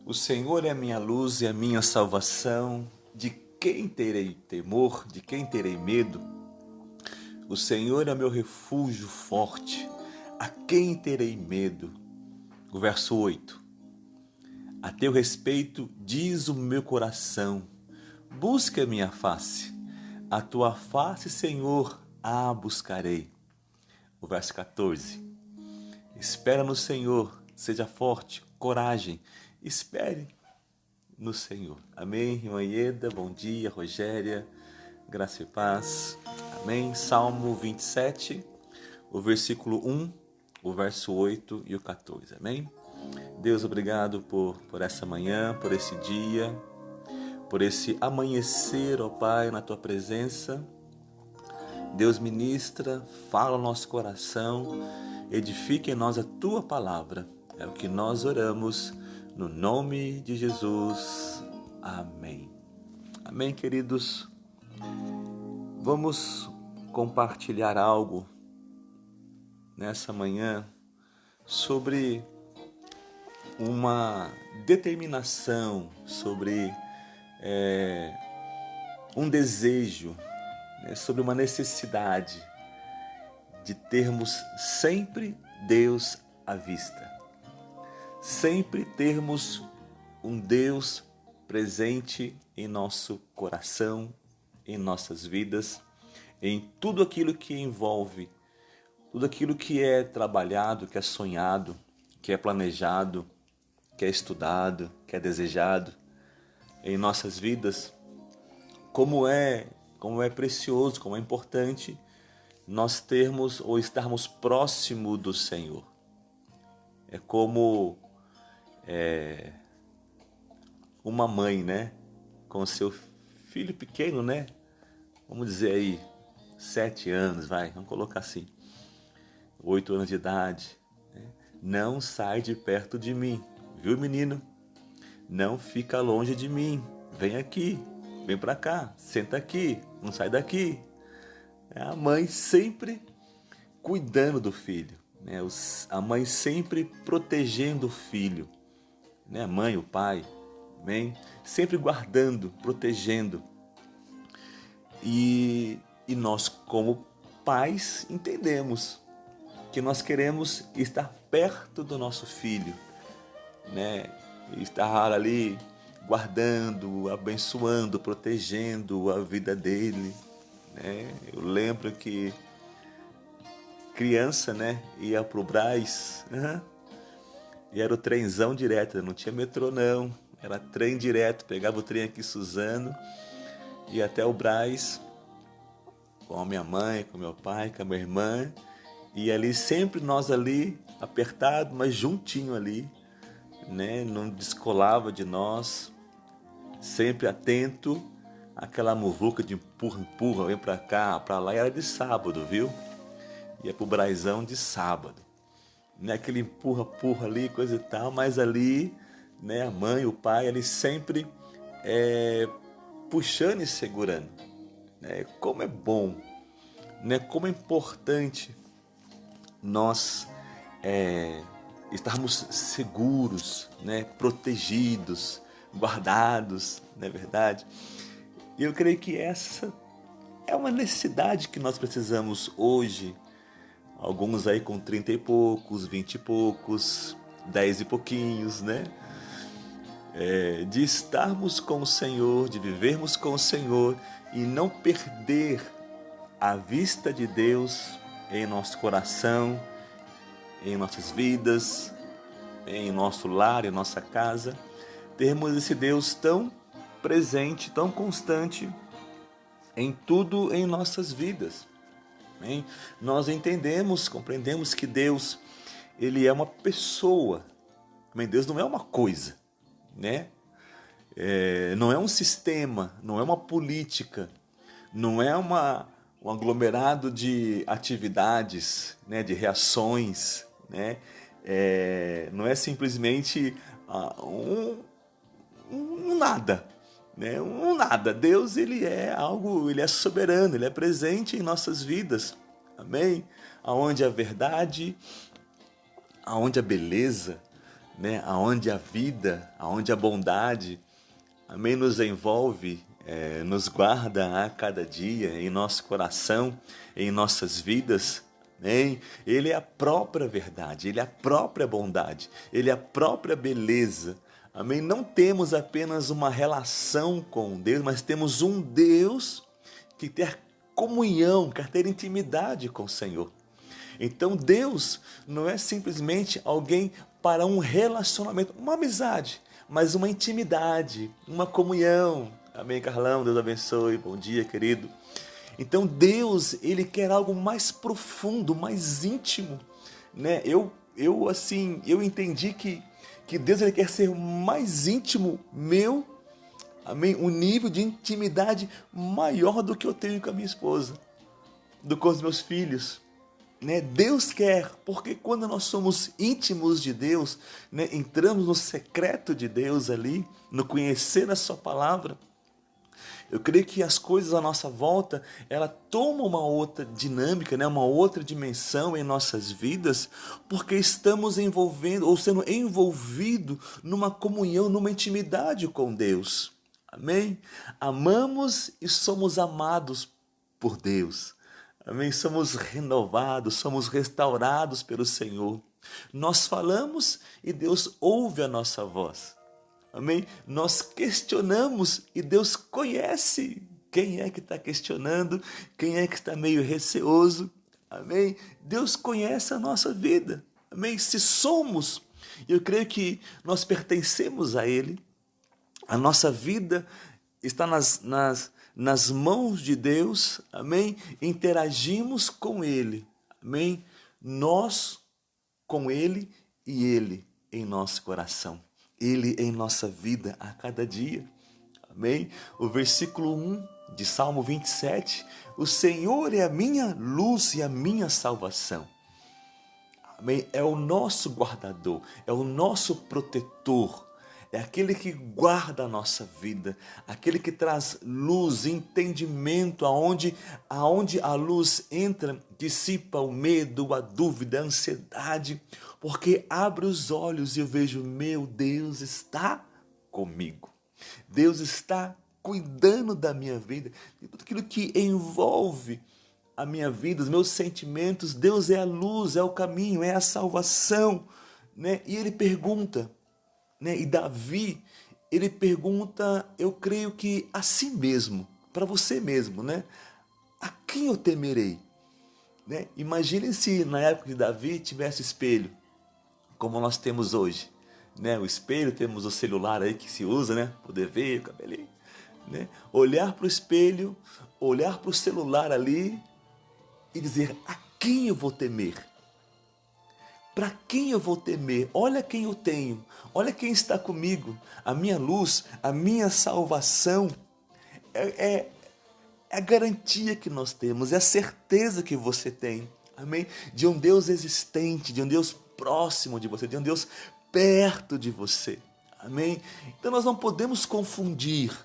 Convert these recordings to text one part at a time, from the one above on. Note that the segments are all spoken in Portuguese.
O Senhor é a minha luz e a minha salvação. De quem terei temor? De quem terei medo? O Senhor é meu refúgio forte. A quem terei medo? O verso 8. A teu respeito diz o meu coração. Busca a minha face. A tua face, Senhor, a buscarei. O verso 14. Espera no Senhor, seja forte, coragem. Espere no Senhor. Amém, irmã Ieda, bom dia, Rogéria, graça e paz. Amém. Salmo 27, o versículo 1, o verso 8 e o 14. Amém. Deus, obrigado por essa manhã, por esse dia, por esse amanhecer, ó Pai, na Tua presença. Deus, ministra, fala ao nosso coração, edifica em nós a Tua palavra. É o que nós oramos, no nome de Jesus. Amém. Amém, queridos. Vamos compartilhar algo nessa manhã sobre uma determinação, sobre um desejo, sobre uma necessidade de termos sempre Deus à vista. Sempre termos um Deus presente em nosso coração, em nossas vidas, em tudo aquilo que envolve, tudo aquilo que é trabalhado, que é sonhado, que é planejado, que é estudado, que é desejado em nossas vidas. Como é precioso, como é importante nós termos ou estarmos próximo do Senhor. É como uma mãe, com o seu filho pequeno, vamos dizer aí, 7 anos, vamos colocar assim, 8 anos de idade, Não sai de perto de mim, viu, menino? Não fica longe de mim, vem aqui, vem pra cá, senta aqui, não sai daqui. É a mãe sempre cuidando do filho, a mãe sempre protegendo o filho, a mãe, o pai, amém? Sempre guardando, protegendo. E nós, como pais, entendemos que nós queremos estar perto do nosso filho, estar ali guardando, abençoando, protegendo a vida dele, Eu lembro que criança, ia pro Brás, e era o trenzão direto, não tinha metrô não, era trem direto, pegava o trem aqui Suzano, ia até o Brás, com a minha mãe, com meu pai, com a minha irmã, e ali sempre nós ali, apertado, mas juntinho ali, não descolava de nós, sempre atento, aquela muvuca de empurra, vem pra cá, pra lá, e era de sábado, viu? Ia pro Braizão de sábado, aquele empurra ali, coisa e tal, mas ali, a mãe, o pai, ali sempre puxando e segurando, Como é bom, como é importante nós estarmos seguros, protegidos, guardados, não é verdade? E eu creio que essa é uma necessidade que nós precisamos hoje. Alguns aí com 30 e poucos, 20 e poucos, 10 e pouquinhos, de estarmos com o Senhor, de vivermos com o Senhor e não perder a vista de Deus em nosso coração, em nossas vidas, em nosso lar, em nossa casa. Termos esse Deus tão presente, tão constante em tudo em nossas vidas. Amém? Nós entendemos, compreendemos que Deus, Ele é uma pessoa. Amém? Deus não é uma coisa, não é um sistema, não é uma política, não é um aglomerado de atividades, de reações, não é simplesmente um nada, um nada. Deus, Ele é algo, Ele é soberano, Ele é presente em nossas vidas, amém? Aonde a verdade, aonde a beleza, né? Aonde a vida, aonde a bondade, amém, nos envolve, nos guarda a cada dia em nosso coração, em nossas vidas. Amém? Ele é a própria verdade, Ele é a própria bondade, Ele é a própria beleza. Amém? Não temos apenas uma relação com Deus, mas temos um Deus que quer comunhão, quer ter intimidade com o Senhor. Então Deus não é simplesmente alguém para um relacionamento, uma amizade, mas uma intimidade, uma comunhão. Amém, Carlão? Deus abençoe. Bom dia, querido. Então Deus, Ele quer algo mais profundo, mais íntimo, né? Eu entendi que Deus, Ele quer ser mais íntimo meu, amém? Um nível de intimidade maior do que eu tenho com a minha esposa, do que com os meus filhos, né? Deus quer, porque quando nós somos íntimos de Deus, né? Entramos no secreto de Deus ali, no conhecer a sua palavra, eu creio que as coisas à nossa volta, ela tomam uma outra dinâmica, né? Uma outra dimensão em nossas vidas, porque estamos envolvendo ou sendo envolvido numa comunhão, numa intimidade com Deus. Amém? Amamos e somos amados por Deus. Amém? Somos renovados, somos restaurados pelo Senhor. Nós falamos e Deus ouve a nossa voz. Amém? Nós questionamos e Deus conhece quem é que está questionando, quem é que está meio receoso. Amém? Deus conhece a nossa vida. Amém? Se somos, eu creio que nós pertencemos a Ele, a nossa vida está nas mãos de Deus. Amém? Interagimos com Ele. Amém? Nós com Ele e Ele em nosso coração. Ele em nossa vida a cada dia. Amém? O versículo 1 de Salmo 27, o Senhor é a minha luz e a minha salvação. Amém? É o nosso guardador, é o nosso protetor, é aquele que guarda a nossa vida, aquele que traz luz, entendimento, aonde a luz entra, dissipa o medo, a dúvida, a ansiedade, porque abre os olhos e eu vejo, meu Deus está comigo. Deus está cuidando da minha vida, de tudo aquilo que envolve a minha vida, os meus sentimentos. Deus é a luz, é o caminho, é a salvação, né? E ele pergunta, né? E Davi, ele pergunta, eu creio que a si mesmo, para você mesmo, né? A quem eu temerei? Né? Imagine se na época de Davi tivesse espelho, como nós temos hoje, né? O espelho, temos o celular aí que se usa, né? Poder ver o cabelinho, né? Olhar para o espelho, olhar para o celular ali e dizer, a quem eu vou temer? Para quem eu vou temer? Olha quem eu tenho, olha quem está comigo, a minha luz, a minha salvação. É a garantia que nós temos, é a certeza que você tem, amém? De um Deus existente, de um Deus próximo de você, de um Deus perto de você, amém? Então nós não podemos confundir,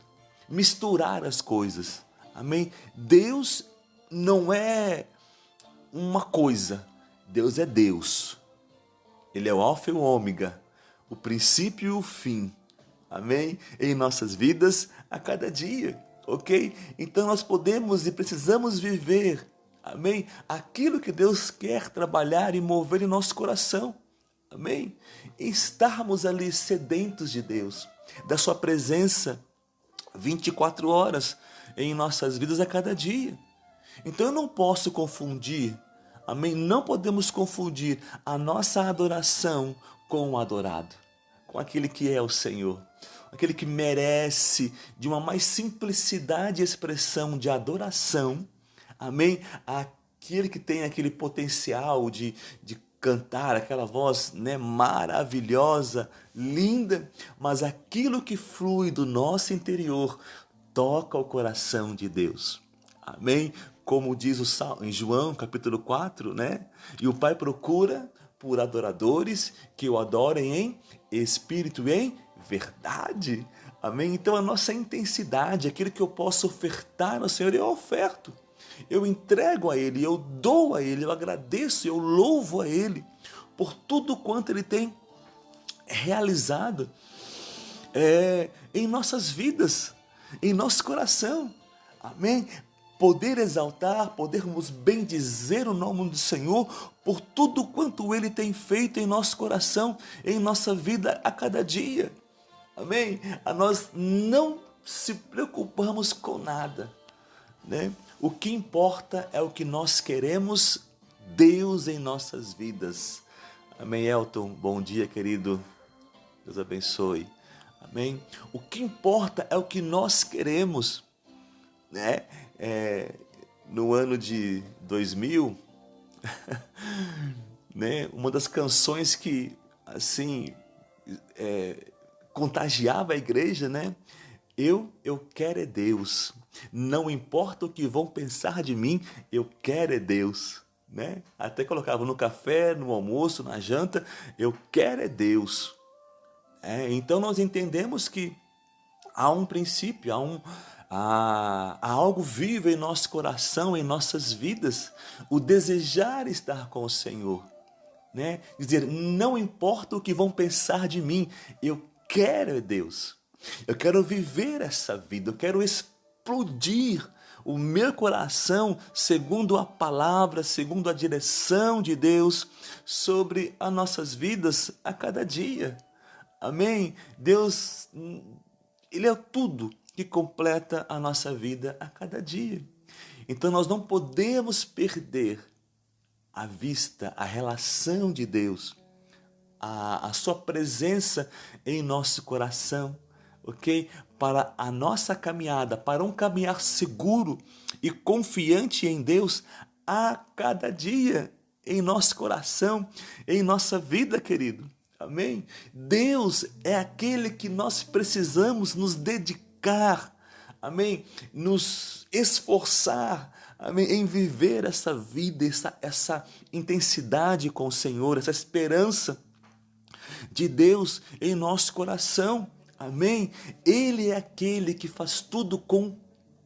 misturar as coisas, amém? Deus não é uma coisa, Deus é Deus. Ele é o alfa e o ômega, o princípio e o fim, amém? Em nossas vidas a cada dia, ok? Então nós podemos e precisamos viver, amém? Aquilo que Deus quer trabalhar e mover em nosso coração, amém? E estarmos ali sedentos de Deus, da sua presença 24 horas em nossas vidas a cada dia. Então eu não posso confundir, amém? Não podemos confundir a nossa adoração com o adorado, com aquele que é o Senhor, aquele que merece de uma mais simplicidade e expressão de adoração, amém? Aquele que tem aquele potencial de cantar, aquela voz, né, maravilhosa, linda, mas aquilo que flui do nosso interior toca o coração de Deus, amém? Como diz o Salmo, em João capítulo 4, né? E o Pai procura por adoradores que o adorem em espírito e em verdade. Amém? Então a nossa intensidade, aquilo que eu posso ofertar ao Senhor, eu oferto. Eu entrego a Ele, eu dou a Ele, eu agradeço, eu louvo a Ele por tudo quanto Ele tem realizado em nossas vidas, em nosso coração. Amém? Poder exaltar, podermos bendizer o nome do Senhor por tudo quanto Ele tem feito em nosso coração, em nossa vida a cada dia. Amém? A nós não se preocupamos com nada, né? O que importa é o que nós queremos Deus em nossas vidas. Amém, Elton? Bom dia, querido. Deus abençoe. Amém? O que importa é o que nós queremos, né? No ano de 2000, né? Uma das canções que, assim, contagiava a igreja, né? Eu quero é Deus. Não importa o que vão pensar de mim, eu quero é Deus, né? Até colocava no café, no almoço, na janta, eu quero é Deus. Então nós entendemos que há um princípio, há algo vivo em nosso coração, em nossas vidas, o desejar estar com o Senhor, né? Dizer, não importa o que vão pensar de mim, eu quero é Deus. Eu quero viver essa vida, eu quero explodir o meu coração segundo a palavra, segundo a direção de Deus sobre as nossas vidas a cada dia. Amém? Deus, Ele é tudo que completa a nossa vida a cada dia. Então nós não podemos perder a vista, a relação de Deus, a sua presença em nosso coração, ok? Para a nossa caminhada, para um caminhar seguro e confiante em Deus a cada dia, em nosso coração, em nossa vida, querido. Amém? Deus é aquele que nós precisamos nos dedicar, amém? Nos esforçar, amém? Em viver essa vida, essa intensidade com o Senhor, essa esperança de Deus em nosso coração, amém? Ele é aquele que faz tudo com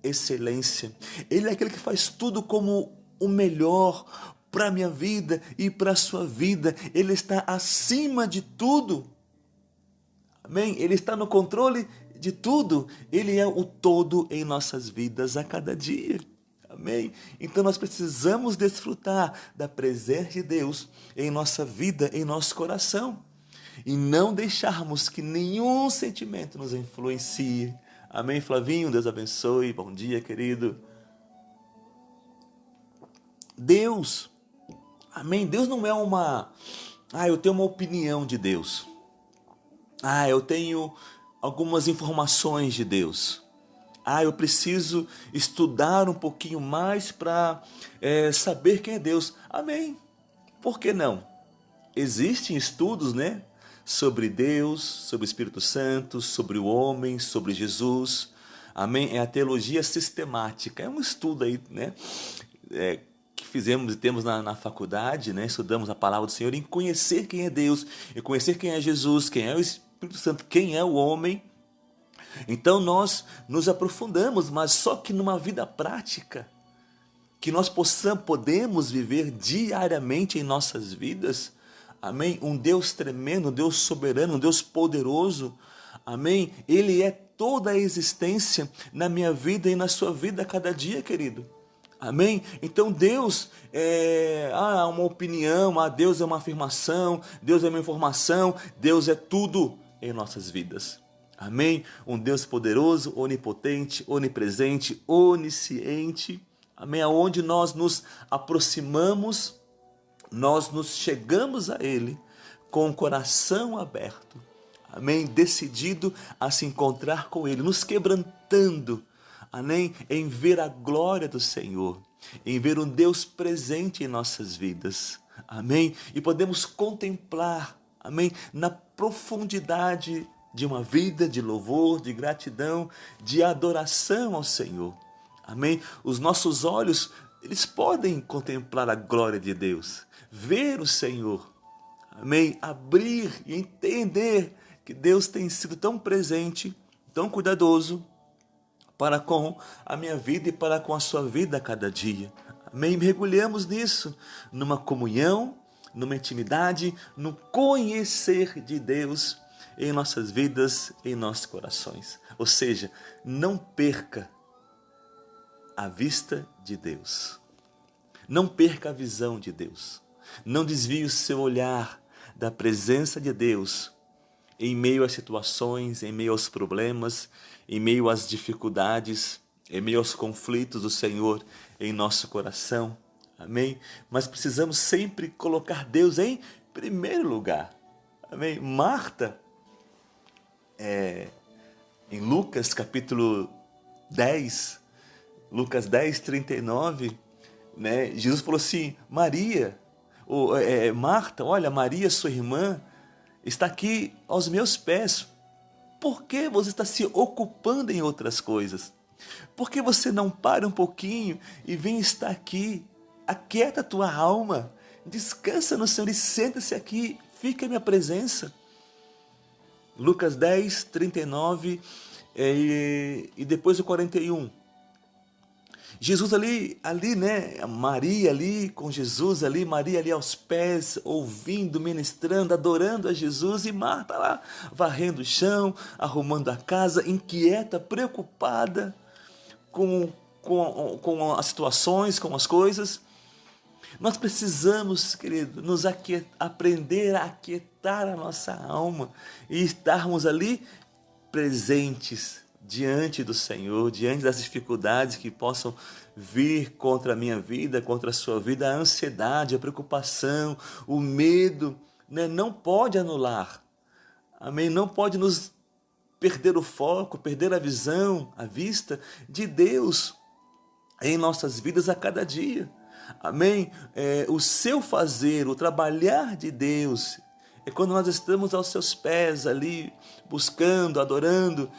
excelência, Ele é aquele que faz tudo como o melhor para a minha vida e para a sua vida. Ele está acima de tudo, amém? Ele está no controle de tudo, Ele é o todo em nossas vidas a cada dia. Amém? Então nós precisamos desfrutar da presença de Deus em nossa vida, em nosso coração. E não deixarmos que nenhum sentimento nos influencie. Amém, Flavinho? Deus abençoe. Bom dia, querido. Deus, amém? Deus não é eu tenho uma opinião de Deus. Eu tenho algumas informações de Deus. Eu preciso estudar um pouquinho mais para saber quem é Deus. Amém. Por que não? Existem estudos, né? Sobre Deus, sobre o Espírito Santo, sobre o homem, sobre Jesus. Amém? É a teologia sistemática. É um estudo aí, né? Que fizemos e temos na faculdade, né? Estudamos a palavra do Senhor em conhecer quem é Deus, em conhecer quem é Jesus, quem é o Espírito Santo, quem é o homem. Então nós nos aprofundamos, mas só que numa vida prática, que nós podemos viver diariamente em nossas vidas. Amém? Um Deus tremendo, um Deus soberano, um Deus poderoso. Amém? Ele é toda a existência na minha vida e na sua vida a cada dia, querido. Amém? Então Deus é uma opinião, Deus é uma afirmação, Deus é uma informação, Deus é tudo em nossas vidas. Amém? Um Deus poderoso, onipotente, onipresente, onisciente. Amém? Aonde nós nos aproximamos, nós nos chegamos a Ele com o coração aberto, amém? Decidido a se encontrar com Ele, nos quebrantando, amém? Em ver a glória do Senhor, em ver um Deus presente em nossas vidas, amém? E podemos contemplar, amém? Na profundidade de uma vida de louvor, de gratidão, de adoração ao Senhor, amém? Os nossos olhos, eles podem contemplar a glória de Deus, ver o Senhor, amém? Abrir e entender que Deus tem sido tão presente, tão cuidadoso para com a minha vida e para com a sua vida a cada dia. Amém? Mergulhamos nisso, numa comunhão, numa intimidade, no conhecer de Deus em nossas vidas, em nossos corações. Ou seja, não perca a vista de Deus. Não perca a visão de Deus. Não desvie o seu olhar da presença de Deus em meio às situações, em meio aos problemas, em meio às dificuldades, em meio aos conflitos do Senhor em nosso coração. Amém? Mas precisamos sempre colocar Deus em primeiro lugar. Amém? Marta, em Lucas capítulo 10, Lucas 10, 39, né? Jesus falou assim, Marta, olha, Maria, sua irmã, está aqui aos meus pés. Por que você está se ocupando em outras coisas? Por que você não para um pouquinho e vem estar aqui? Aquieta a tua alma, descansa no Senhor e senta-se aqui, fica em minha presença. Lucas 10, 39 e depois o 41. Jesus ali, né? Maria ali com Jesus ali, Maria ali aos pés, ouvindo, ministrando, adorando a Jesus, e Marta lá varrendo o chão, arrumando a casa, inquieta, preocupada com as situações, com as coisas. Nós precisamos, querido, aprender a aquietar a nossa alma e estarmos ali presentes diante do Senhor, diante das dificuldades que possam vir contra a minha vida, contra a sua vida, a ansiedade, a preocupação, o medo, né? Não pode anular, amém? Não pode nos perder o foco, perder a visão, a vista de Deus em nossas vidas a cada dia, amém? O seu fazer, o trabalhar de Deus, é quando nós estamos aos seus pés ali, buscando, adorando,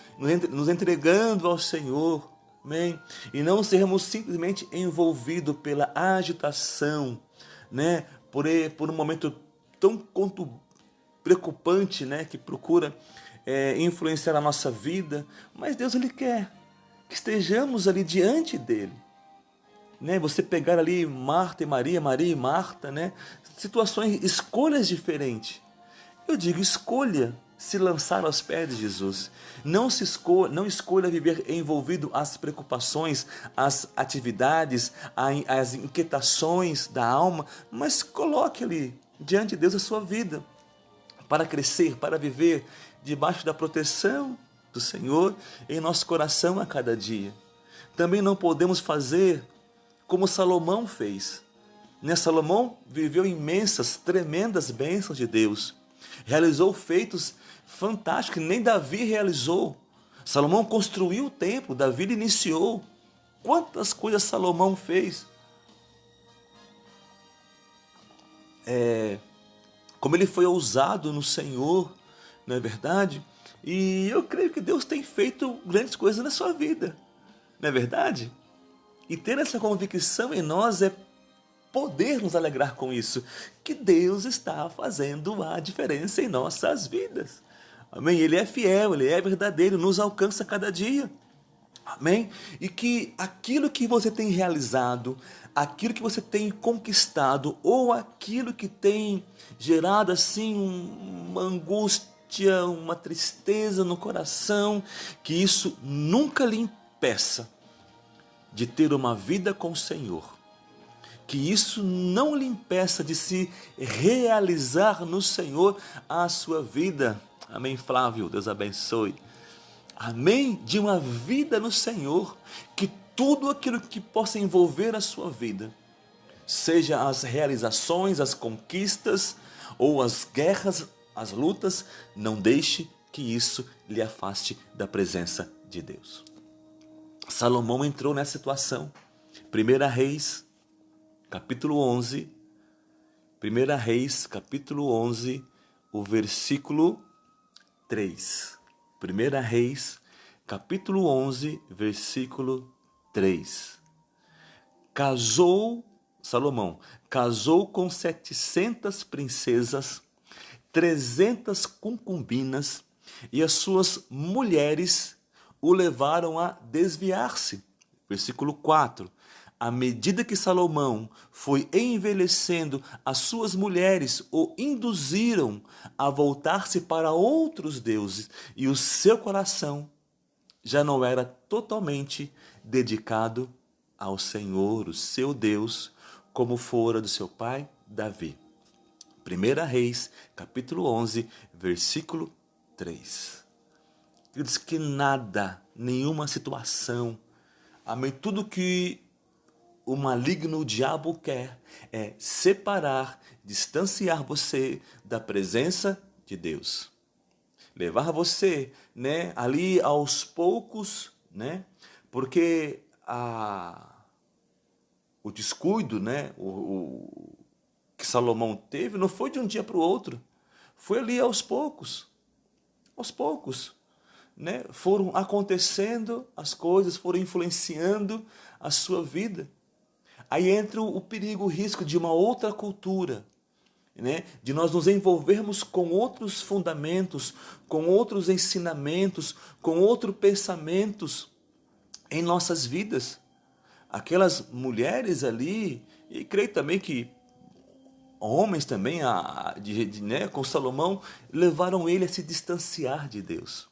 nos entregando ao Senhor, amém? E não sermos simplesmente envolvidos pela agitação, né? Por um momento tão preocupante, né? Que procura influenciar a nossa vida, mas Deus, Ele quer que estejamos ali diante dEle, né? Você pegar ali Marta e Maria, Maria e Marta, né? Situações, escolhas diferentes. Eu digo, escolha se lançar aos pés de Jesus. Não escolha viver envolvido às preocupações, às atividades, às inquietações da alma, mas coloque ali diante de Deus a sua vida para crescer, para viver debaixo da proteção do Senhor em nosso coração a cada dia. Também não podemos fazer como Salomão fez. Salomão viveu imensas, tremendas bênçãos de Deus. Realizou feitos fantásticos que nem Davi realizou. Salomão construiu o templo, Davi iniciou. Quantas coisas Salomão fez? Como ele foi ousado no Senhor, não é verdade? E eu creio que Deus tem feito grandes coisas na sua vida, não é verdade? E ter essa convicção em nós é poder nos alegrar com isso, que Deus está fazendo a diferença em nossas vidas. Amém? Ele é fiel, Ele é verdadeiro, nos alcança cada dia. Amém? E que aquilo que você tem realizado, aquilo que você tem conquistado, ou aquilo que tem gerado assim uma angústia, uma tristeza no coração, que isso nunca lhe impeça de ter uma vida com o Senhor. Que isso não lhe impeça de se realizar no Senhor a sua vida. Amém, Flávio? Deus abençoe. Amém? De uma vida no Senhor. Que tudo aquilo que possa envolver a sua vida, seja as realizações, as conquistas, ou as guerras, as lutas, não deixe que isso lhe afaste da presença de Deus. Salomão entrou nessa situação. 1 Reis, capítulo 11, 1 Reis, capítulo 11, o versículo 3. 1 Reis, capítulo 11, versículo 3. Salomão casou com 700 princesas, 300 concubinas, e as suas mulheres o levaram a desviar-se. Versículo 4. À medida que Salomão foi envelhecendo, as suas mulheres o induziram a voltar-se para outros deuses e o seu coração já não era totalmente dedicado ao Senhor, o seu Deus, como fora do seu pai Davi. 1 Reis, capítulo 11, versículo 3. Diz que nada, nenhuma situação, amém, tudo que o maligno, o diabo quer é separar, distanciar você da presença de Deus. Levar você, ali aos poucos, porque o descuido, o que Salomão teve não foi de um dia para o outro, foi ali aos poucos, foram acontecendo as coisas, foram influenciando a sua vida. Aí entra o perigo, o risco de uma outra cultura, de nós nos envolvermos com outros fundamentos, com outros ensinamentos, com outros pensamentos em nossas vidas. Aquelas mulheres ali, e creio também que homens também, com Salomão, levaram ele a se distanciar de Deus,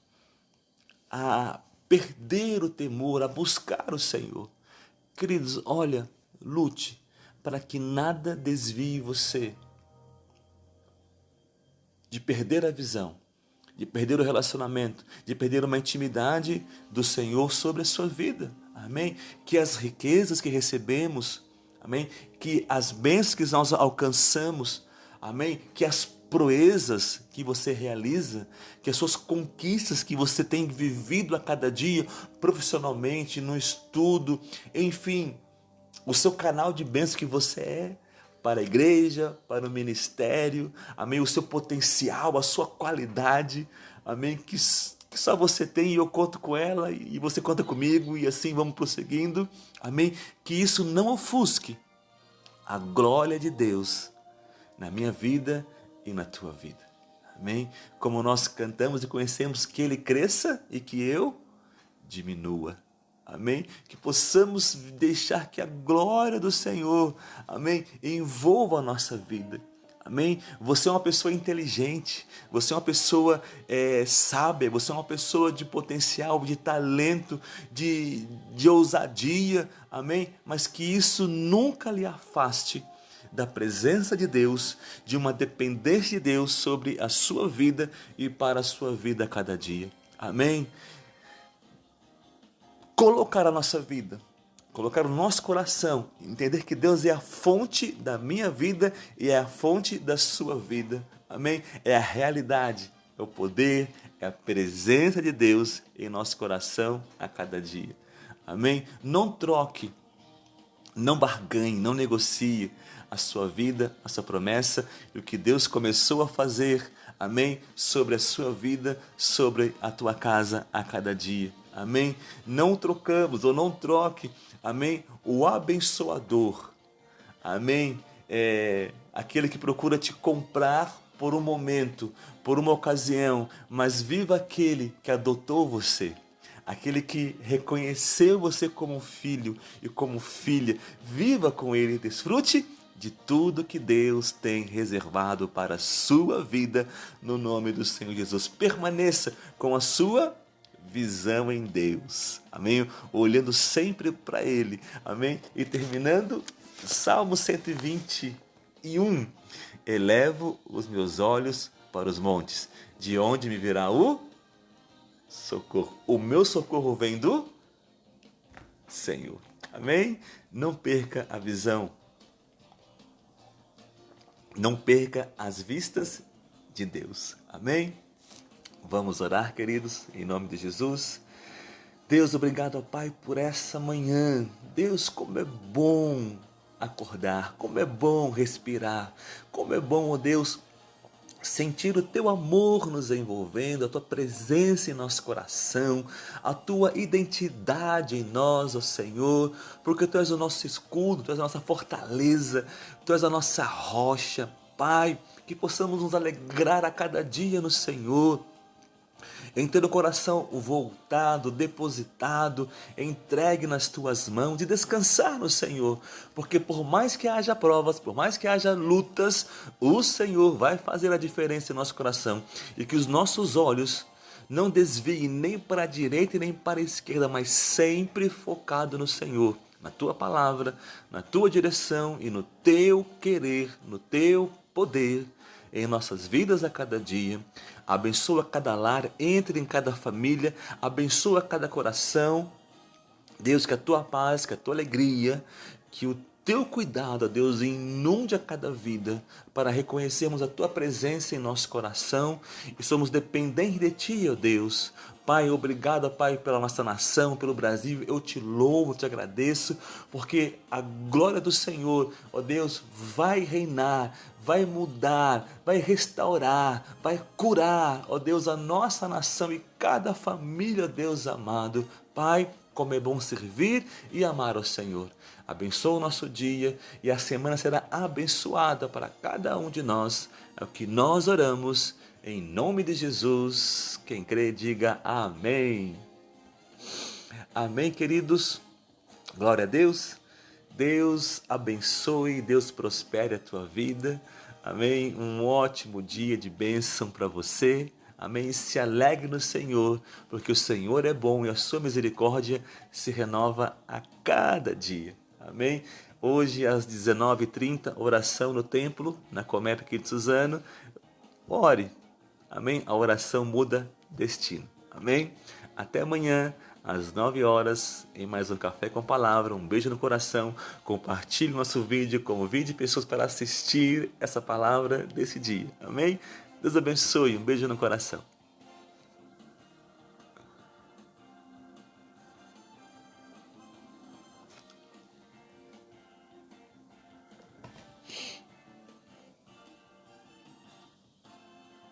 a perder o temor, a buscar o Senhor. Queridos, olha, lute para que nada desvie você de perder a visão, de perder o relacionamento, de perder uma intimidade do Senhor sobre a sua vida. Amém? Que as riquezas que recebemos, amém? Que as bênçãos que nós alcançamos, amém? Que as proezas que você realiza, que as suas conquistas que você tem vivido a cada dia, profissionalmente, no estudo, enfim, o seu canal de bênção que você é para a igreja, para o ministério, amém? O seu potencial, a sua qualidade, amém? Que só você tem e eu conto com ela e você conta comigo e assim vamos prosseguindo, amém? Que isso não ofusque a glória de Deus na minha vida e na tua vida, amém? Como nós cantamos e conhecemos, que Ele cresça e que eu diminua. Amém? Que possamos deixar que a glória do Senhor, amém, envolva a nossa vida. Amém? Você é uma pessoa inteligente, você é uma pessoa sábia, você é uma pessoa de potencial, de talento, de ousadia, amém? Mas que isso nunca lhe afaste da presença de Deus, de uma dependência de Deus sobre a sua vida e para a sua vida a cada dia. Amém? Colocar a nossa vida, colocar o nosso coração, entender que Deus é a fonte da minha vida e é a fonte da sua vida, amém? É a realidade, é o poder, é a presença de Deus em nosso coração a cada dia, amém? Não troque, não barganhe, não negocie a sua vida, a sua promessa e o que Deus começou a fazer, amém? Sobre a sua vida, sobre a tua casa a cada dia. Amém? Não trocamos ou não troque, amém? O abençoador, amém? Aquele que procura te comprar por um momento, por uma ocasião, mas viva aquele que adotou você, aquele que reconheceu você como filho e como filha. Viva com ele, desfrute de tudo que Deus tem reservado para a sua vida, no nome do Senhor Jesus. Permaneça com a sua visão em Deus, amém? Olhando sempre para Ele, amém? E terminando, Salmo 121, elevo os meus olhos para os montes, de onde me virá o socorro? O meu socorro vem do Senhor, amém? Não perca a visão, não perca as vistas de Deus, amém? Vamos orar, queridos, em nome de Jesus. Deus, obrigado, ó Pai, por essa manhã. Deus, como é bom acordar, como é bom respirar, como é bom, ó Deus, sentir o Teu amor nos envolvendo, a Tua presença em nosso coração, a Tua identidade em nós, ó Senhor, porque Tu és o nosso escudo, Tu és a nossa fortaleza, Tu és a nossa rocha, Pai, que possamos nos alegrar a cada dia no Senhor, em ter o coração voltado, depositado, entregue nas tuas mãos e descansar no Senhor, porque por mais que haja provas, por mais que haja lutas, o Senhor vai fazer a diferença em nosso coração e que os nossos olhos não desviem nem para a direita e nem para a esquerda, mas sempre focado no Senhor, na tua palavra, na tua direção e no teu querer, no teu poder em nossas vidas a cada dia. Abençoa cada lar, entre em cada família, abençoa cada coração. Deus, que a tua paz, que a tua alegria, que o teu cuidado, ó Deus, inunde a cada vida para reconhecermos a tua presença em nosso coração e somos dependentes de ti, ó Deus. Pai, obrigado, Pai, pela nossa nação, pelo Brasil. Eu te louvo, te agradeço, porque a glória do Senhor, ó Deus, vai reinar, vai mudar, vai restaurar, vai curar, ó Deus, a nossa nação e cada família, ó Deus amado. Pai, como é bom servir e amar ao Senhor. Abençoa o nosso dia e a semana será abençoada para cada um de nós. É o que nós oramos, em nome de Jesus. Quem crê, diga amém. Amém, queridos. Glória a Deus. Deus abençoe, Deus prospere a tua vida. Amém. Um ótimo dia de bênção para você. Amém. Se alegre no Senhor, porque o Senhor é bom e a sua misericórdia se renova a cada dia. Amém. Hoje, às 19h30, oração no templo, na Comédia aqui de Suzano. Ore. Amém. A oração muda destino. Amém. Até amanhã, às 9 horas, em mais um Café com Palavra. Um beijo no coração. Compartilhe nosso vídeo, convide pessoas para assistir essa palavra desse dia. Amém. Deus abençoe. Um beijo no coração.